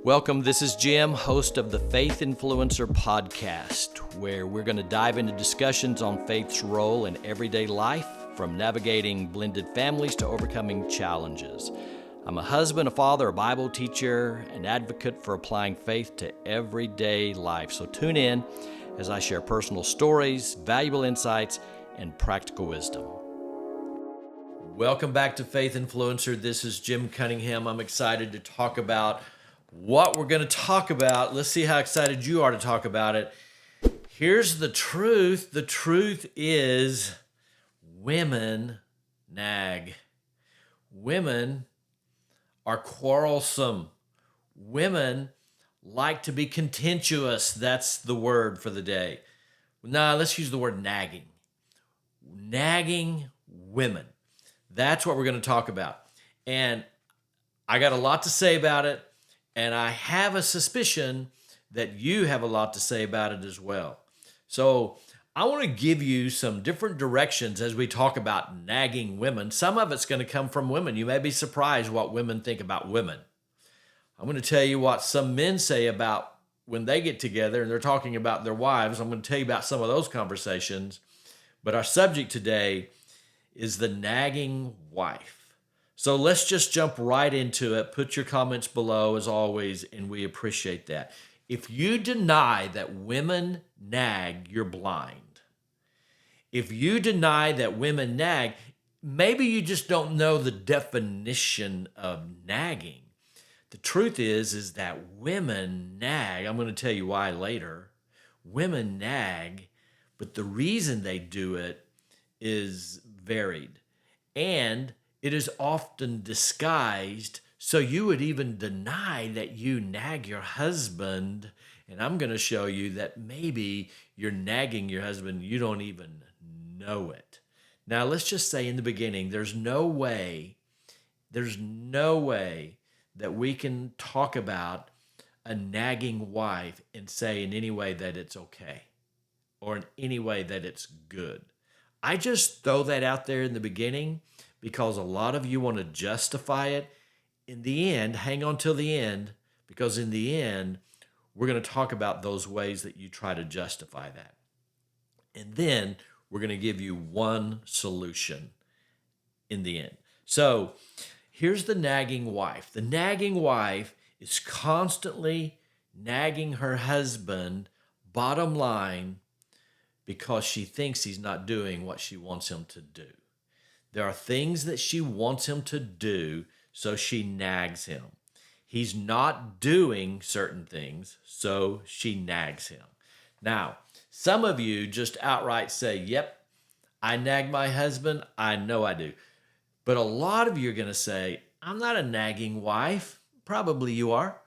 Welcome, this is Jim, host of the Faith Influencer podcast, where we're going to dive into discussions on faith's role in everyday life, from navigating blended families to overcoming challenges. I'm a husband, a father, a Bible teacher, an advocate for applying faith to everyday life. So tune in as I share personal stories, valuable insights, and practical wisdom. Welcome back to Faith Influencer. This is Jim Cunningham. I'm excited to talk about what we're going to talk about. Let's see how excited you are to talk about it. Here's the truth. The truth is women nag. Women are quarrelsome. Women like to be contentious. That's the word for the day. Now, let's use the word nagging. Nagging women. That's what we're going to talk about. And I got a lot to say about it. And I have a suspicion that you have a lot to say about it as well. So I want to give you some different directions as we talk about nagging women. Some of it's going to come from women. You may be surprised what women think about women. I'm going to tell you what some men say about when they get together and they're talking about their wives. I'm going to tell you about some of those conversations. But our subject today is the nagging wife. So let's just jump right into it. Put your comments below as always, and we appreciate that. If you deny that women nag, you're blind. If you deny that women nag, maybe you just don't know the definition of nagging. The truth is that women nag. I'm going to tell you why later. Women nag, but the reason they do it is varied. And it is often disguised, so you would even deny that you nag your husband. And I'm going to show you that maybe you're nagging your husband, you don't even know it. Now, let's just say in the beginning, there's no way that we can talk about a nagging wife and say in any way that it's okay or in any way that it's good. I just throw that out there in the beginning because a lot of you want to justify it. In the end, hang on till the end, because in the end, we're going to talk about those ways that you try to justify that. And then we're going to give you one solution in the end. So here's the nagging wife. The nagging wife is constantly nagging her husband, bottom line, because she thinks he's not doing what she wants him to do. There are things that she wants him to do, so she nags him. He's not doing certain things, so she nags him. Now, some of you just outright say, yep, I nag my husband. I know I do. But a lot of you are going to say, I'm not a nagging wife. Probably you are.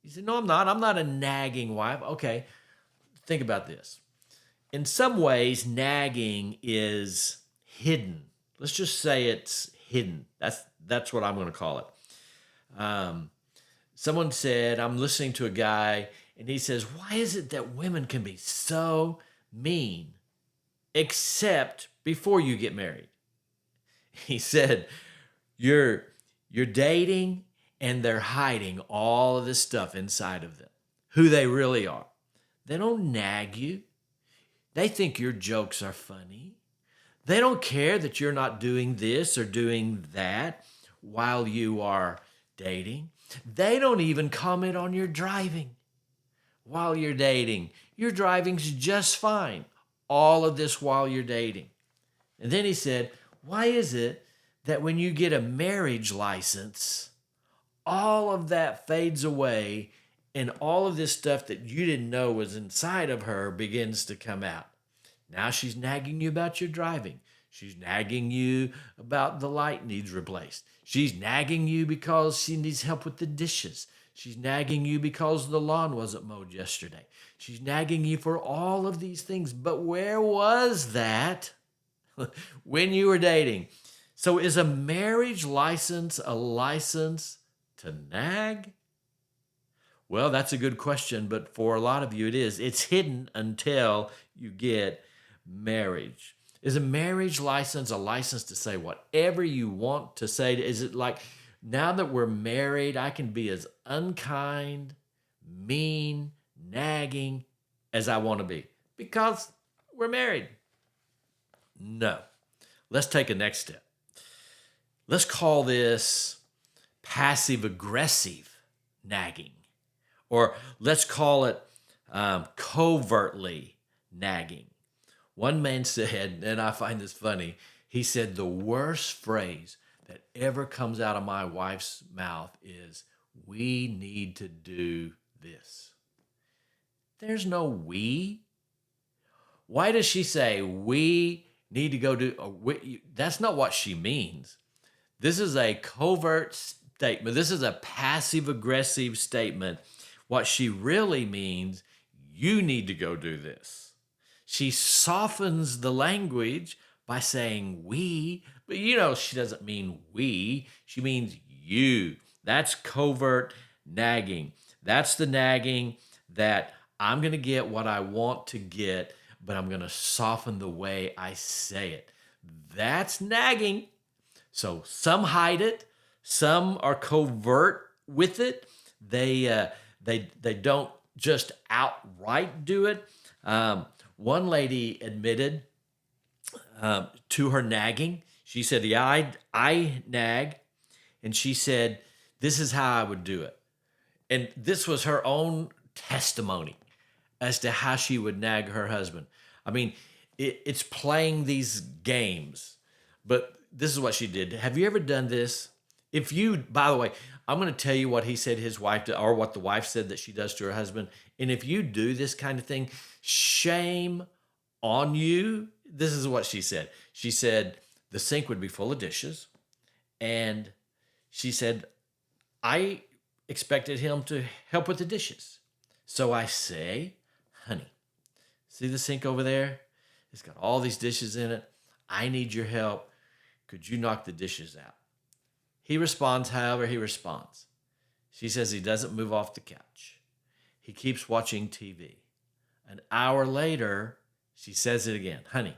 You say, no, I'm not. I'm not a nagging wife. Okay, think about this. In some ways, nagging is hidden. Let's just say it's hidden. That's what I'm going to call it. Someone said, I'm listening to a guy, and he says, why is it that women can be so mean, except before you get married? He said, you're dating, and they're hiding all of this stuff inside of them, who they really are. They don't nag you. They think your jokes are funny. They don't care that you're not doing this or doing that while you are dating. They don't even comment on your driving while you're dating. Your driving's just fine. All of this while you're dating. And then he said, why is it that when you get a marriage license, all of that fades away and all of this stuff that you didn't know was inside of her begins to come out? Now she's nagging you about your driving. She's nagging you about the light needs replaced. She's nagging you because she needs help with the dishes. She's nagging you because the lawn wasn't mowed yesterday. She's nagging you for all of these things. But where was that when you were dating? So is a marriage license a license to nag? Well, that's a good question, but for a lot of you it is. It's hidden until you get marriage. Is a marriage license a license to say whatever you want to say? Is it like Now that we're married, I can be as unkind, mean, nagging as I want to be because we're married. No. Let's take a next step. Let's call this passive aggressive nagging, or let's call it covertly nagging. One man said, and I find this funny, he said, the worst phrase that ever comes out of my wife's mouth is, we need to do this. There's no we. Why does she say we need to go do? That's not what she means. This is a covert statement. This is a passive aggressive statement. What she really means, you need to go do this. She softens the language by saying we, but she doesn't mean we. She means you. That's covert nagging. That's the nagging that I'm going to get what I want to get, but I'm going to soften the way I say it. That's nagging. So some hide it, some are covert with it. They don't just outright do it. One lady admitted to her nagging. She said, "Yeah, I nag," and she said, "This is how I would do it." And this was her own testimony as to how she would nag her husband. I mean, it's playing these games, but this is what she did. Have you ever done this? If you, by the way, I'm going to tell you what he said his wife did, or what the wife said that she does to her husband. And if you do this kind of thing, shame on you. This is what she said. She said the sink would be full of dishes. And she said, I expected him to help with the dishes. So I say, honey, see the sink over there? It's got all these dishes in it. I need your help. Could you knock the dishes out? He responds however he responds. She says he doesn't move off the couch. He keeps watching TV. An hour later, she says it again. Honey,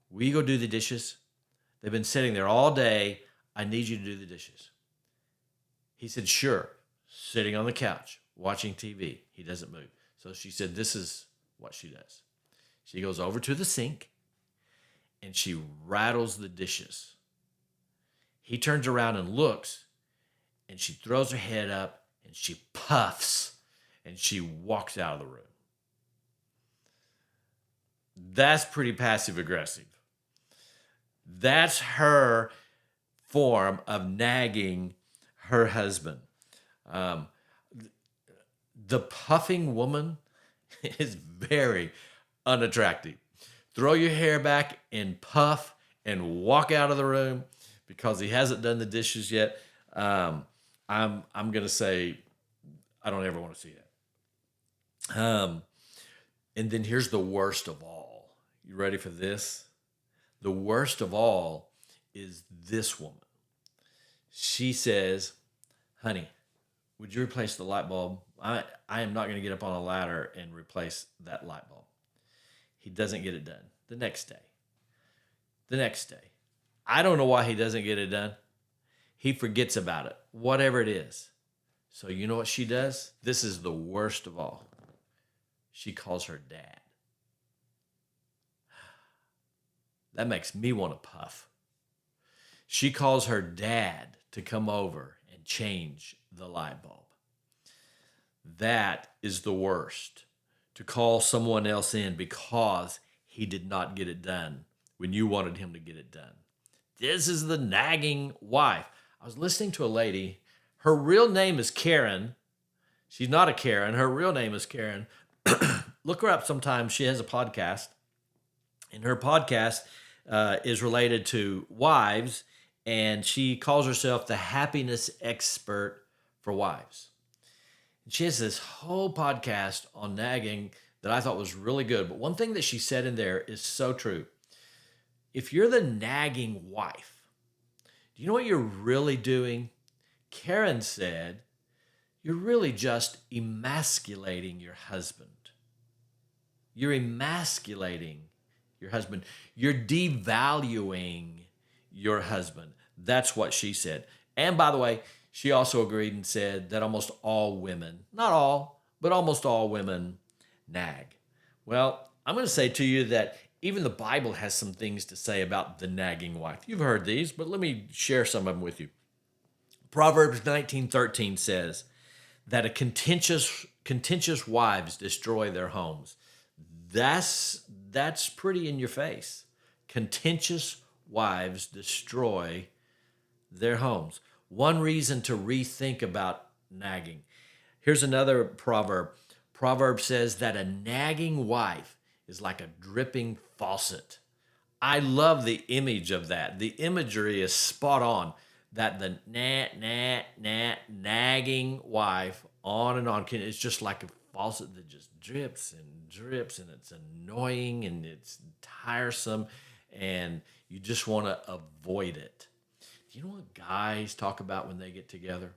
will you go do the dishes? They've been sitting there all day. I need you to do the dishes. He said, sure. Sitting on the couch, watching TV. He doesn't move. So she said, this is what she does. She goes over to the sink and she rattles the dishes. He turns around and looks, and she throws her head up and she puffs and she walks out of the room. That's pretty passive aggressive. That's her form of nagging her husband. The puffing woman is very unattractive. Throw your hair back and puff and walk out of the room because he hasn't done the dishes yet. I'm going to say I don't ever want to see that. And then here's the worst of all. You ready for this? The worst of all is this woman. She says, honey, would you replace the light bulb? I am not going to get up on a ladder and replace that light bulb. He doesn't get it done. The next day. I don't know why he doesn't get it done. He forgets about it, whatever it is. So you know what she does? This is the worst of all. She calls her dad. That makes me want to puff. She calls her dad to come over and change the light bulb. That is the worst. To call someone else in because he did not get it done when you wanted him to get it done. This is the nagging wife. I was listening to a lady. Her real name is Karen. She's not a Karen. Her real name is Karen. Look her up sometime. She has a podcast. And her podcast is related to wives. And she calls herself the happiness expert for wives. And she has this whole podcast on nagging that I thought was really good. But one thing that she said in there is so true. If you're the nagging wife, do you know what you're really doing? Karen said, you're really just emasculating your husband. You're emasculating your husband. You're devaluing your husband. That's what she said. And by the way, she also agreed and said that almost all women, not all, but almost all women nag. Well, I'm going to say to you that even the Bible has some things to say about the nagging wife. You've heard these, but let me share some of them with you. Proverbs 19:13 says that a contentious wives destroy their homes. That's pretty in your face. Contentious wives destroy their homes. One reason to rethink about nagging. Here's another proverb. Proverb says that a nagging wife is like a dripping faucet. I love the image of that. The imagery is spot on. That the nagging wife on and on it's just like a faucet that just drips and drips, and it's annoying and it's tiresome, and you just want to avoid it. Do you know what guys talk about when they get together?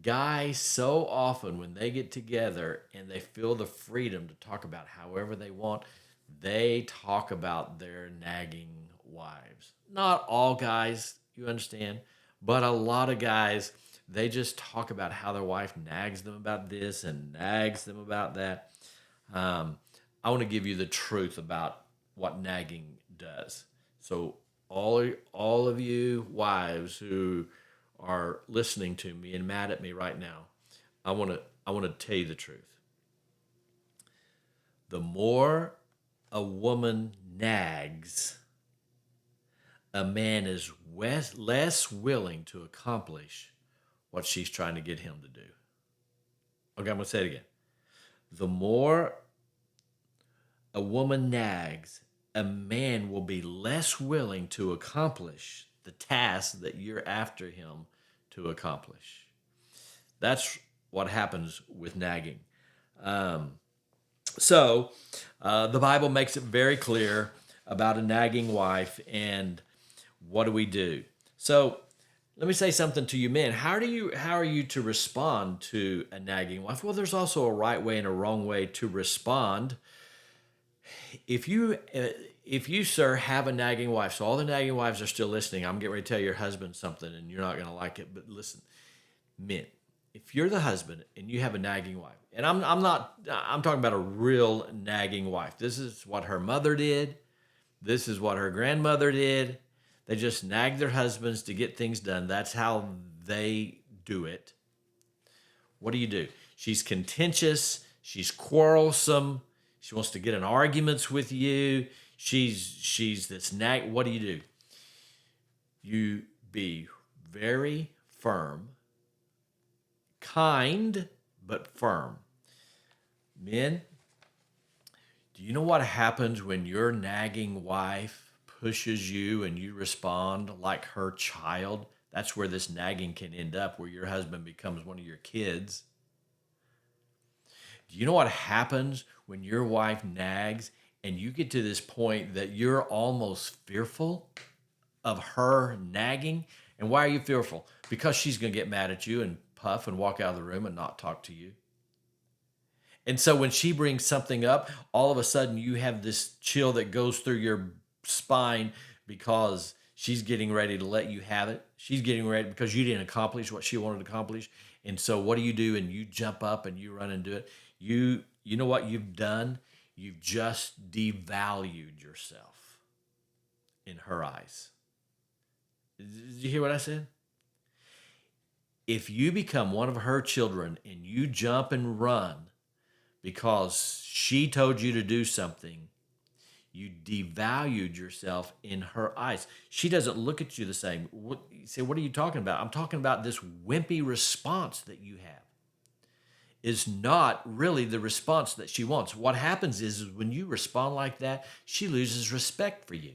Guys, so often when they get together and they feel the freedom to talk about however they want, they talk about their nagging wives. Not all guys, you understand, but a lot of guys, they just talk about how their wife nags them about this and nags them about that. Um, I want to give you the truth about what nagging does. So all of you wives who are listening to me and mad at me right now, I want to tell you the truth. The more a woman nags, a man is less willing to accomplish what she's trying to get him to do. Okay, I'm going to say it again. The more a woman nags, a man will be less willing to accomplish the task that you're after him to accomplish. That's what happens with nagging. Um, so the Bible makes it very clear about a nagging wife, and what do we do? So let me say something to you men. How are you to respond to a nagging wife? Well, there's also a right way and a wrong way to respond. If you sir have a nagging wife, so all the nagging wives are still listening. I'm getting ready to tell your husband something, and you're not going to like it. But listen, men, if you're the husband and you have a nagging wife, and I'm talking about a real nagging wife. This is what her mother did. This is what her grandmother did. They just nag their husbands to get things done. That's how they do it. What do? She's contentious. She's quarrelsome. She wants to get in arguments with you. She's this nag. What do? You be very firm, kind, but firm. Men, do you know what happens when your nagging wife pushes you and you respond like her child? That's where this nagging can end up, where your husband becomes one of your kids. Do you know what happens when your wife nags and you get to this point that you're almost fearful of her nagging? And why are you fearful? Because she's going to get mad at you and puff and walk out of the room and not talk to you. And so when she brings something up, all of a sudden you have this chill that goes through your spine because she's getting ready to let you have it. She's getting ready because you didn't accomplish what she wanted to accomplish. And so what do? And you jump up and you run and do it. You know what you've done? You've just devalued yourself in her eyes. Did you hear what I said? If you become one of her children and you jump and run because she told you to do something, you devalued yourself in her eyes. She doesn't look at you the same. You say, what are you talking about? I'm talking about this wimpy response that you have is not really the response that she wants. What happens is when you respond like that, she loses respect for you.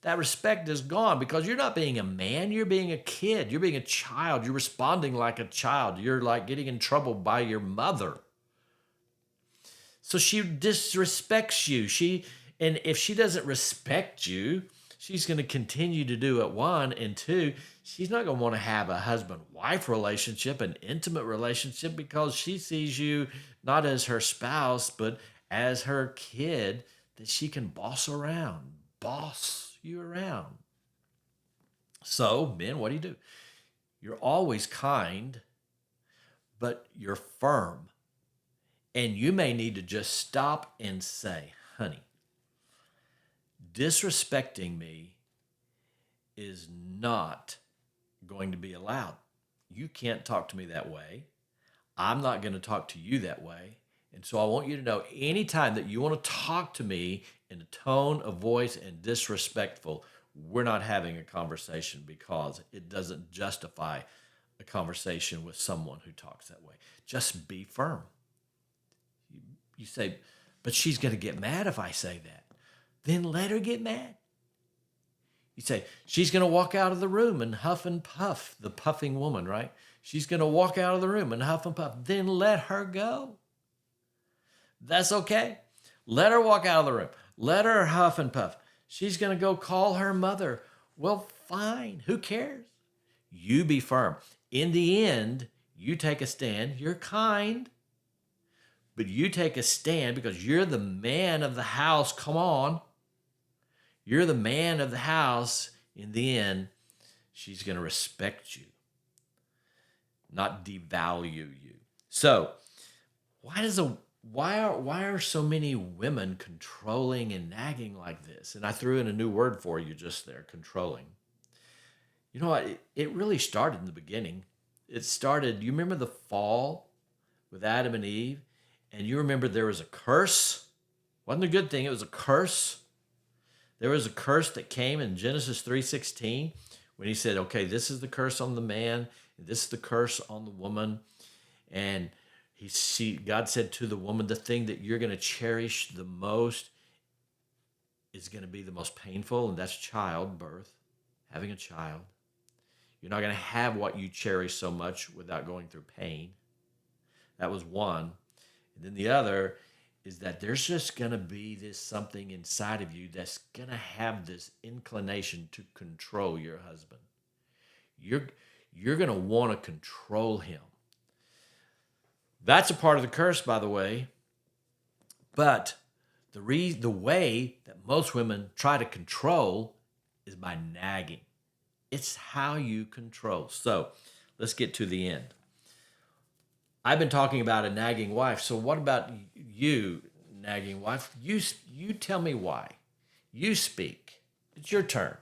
That respect is gone because you're not being a man, you're being a kid, you're being a child, you're responding like a child, you're like getting in trouble by your mother. So she disrespects you. And if she doesn't respect you, she's going to continue to do it. One, and two, she's not going to want to have a husband-wife relationship, an intimate relationship, because she sees you not as her spouse, but as her kid that she can boss you around. So, men, what do? You're always kind, but you're firm. And you may need to just stop and say, honey, disrespecting me is not going to be allowed. You can't talk to me that way. I'm not going to talk to you that way. And so I want you to know anytime that you want to talk to me in a tone of voice and disrespectful, we're not having a conversation because it doesn't justify a conversation with someone who talks that way. Just be firm. You say, but she's going to get mad if I say that. Then let her get mad. You say, she's going to walk out of the room and huff and puff, the puffing woman, right? She's going to walk out of the room and huff and puff. Then let her go. That's okay. Let her walk out of the room. Let her huff and puff. She's going to go call her mother. Well, fine. Who cares? You be firm. In the end, you take a stand. You're kind, but you take a stand because you're the man of the house. Come on. You're the man of the house. In the end, she's going to respect you, not devalue you. So, why are so many women controlling and nagging like this? And I threw in a new word for you just there, controlling. You know what? It really started in the beginning. It started, you remember the fall with Adam and Eve? And you remember there was a curse? Wasn't a good thing, it was a curse. There was a curse that came in Genesis 3:16 when he said, okay, this is the curse on the man, and this is the curse on the woman. And God said to the woman, the thing that you're going to cherish the most is going to be the most painful, and that's childbirth, having a child. You're not going to have what you cherish so much without going through pain. That was one. And then the other is that there's just going to be this something inside of you that's going to have this inclination to control your husband. You're going to want to control him. That's a part of the curse, by the way. But the way that most women try to control is by nagging. It's how you control. So let's get to the end. I've been talking about a nagging wife. So what about you, nagging wife? You tell me why. You speak. It's your turn.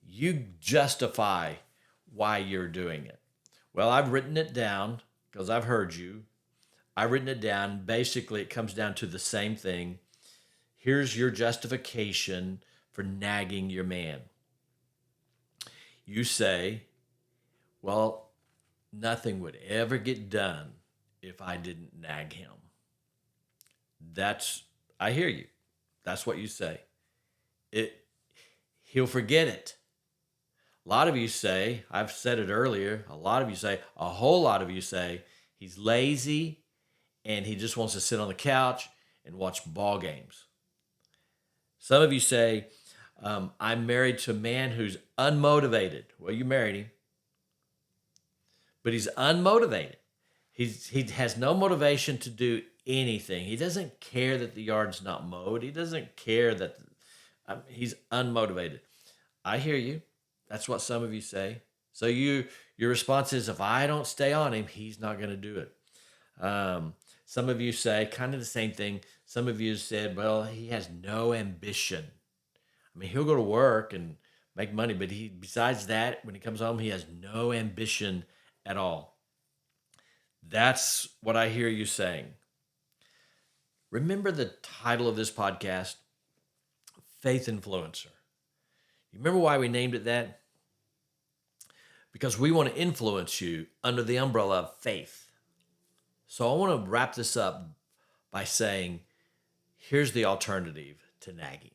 You justify why you're doing it. Well, I've written it down because I've heard you. I've written it down. Basically, it comes down to the same thing. Here's your justification for nagging your man. You say, well, nothing would ever get done if I didn't nag him. I hear you. That's what you say. He'll forget it. A lot of you say, I've said it earlier, a whole lot of you say, he's lazy and he just wants to sit on the couch and watch ball games. Some of you say, I'm married to a man who's unmotivated. Well, you married him. But he's unmotivated. He has no motivation to do anything. He doesn't care that the yard's not mowed. He doesn't care that he's unmotivated. I hear you. That's what some of you say. So your response is, if I don't stay on him, he's not going to do it. Some of you say kind of the same thing. Some of you said, well, he has no ambition. I mean, he'll go to work and make money, but besides that, when he comes home, he has no ambition at all. That's what I hear you saying. Remember the title of this podcast, Faith Influencer. You remember why we named it that? Because we want to influence you under the umbrella of faith. So I want to wrap this up by saying, here's the alternative to nagging.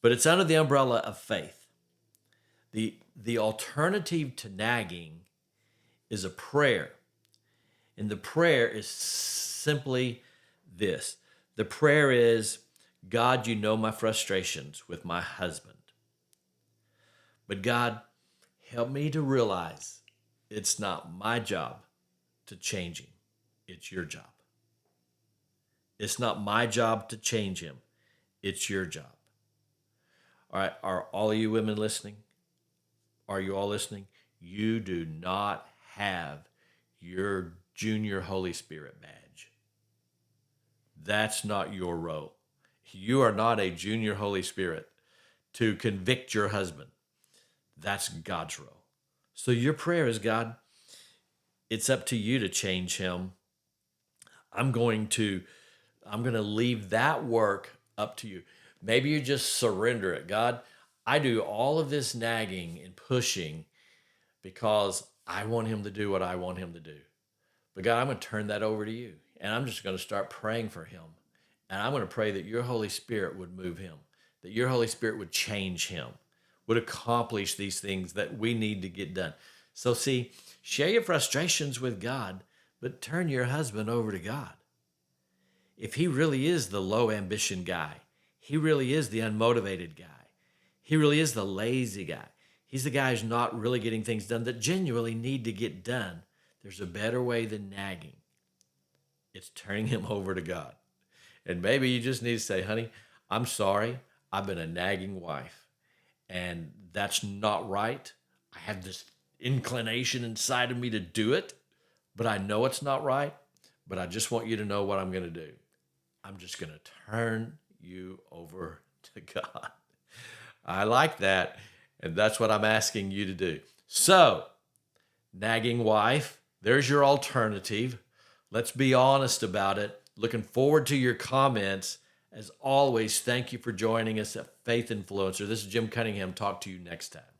But it's under the umbrella of faith. The alternative to nagging is a prayer. And the prayer is simply this. The prayer is, God, you know my frustrations with my husband. But God, help me to realize it's not my job to change him. It's your job. It's not my job to change him. It's your job. All right, are all of you women listening? Are you all listening? You do not have your junior Holy Spirit badge. That's not your role. You are not a junior Holy Spirit to convict your husband. That's God's role. So your prayer is, God, it's up to you to change him. I'm going to leave that work up to you. Maybe you just surrender it. God, I do all of this nagging and pushing because I want him to do what I want him to do. But God, I'm going to turn that over to you. And I'm just going to start praying for him. And I'm going to pray that your Holy Spirit would move him, that your Holy Spirit would change him, would accomplish these things that we need to get done. So see, share your frustrations with God, but turn your husband over to God. If he really is the low ambition guy, he really is the unmotivated guy, he really is the lazy guy, he's the guy who's not really getting things done that genuinely need to get done, there's a better way than nagging. It's turning him over to God. And maybe you just need to say, honey, I'm sorry. I've been a nagging wife. And that's not right. I have this inclination inside of me to do it, but I know it's not right. But I just want you to know what I'm going to do. I'm just going to turn you over to God. I like that. And that's what I'm asking you to do. So, nagging wife, there's your alternative. Let's be honest about it. Looking forward to your comments. As always, thank you for joining us at Faith Influencer. This is Jim Cunningham. Talk to you next time.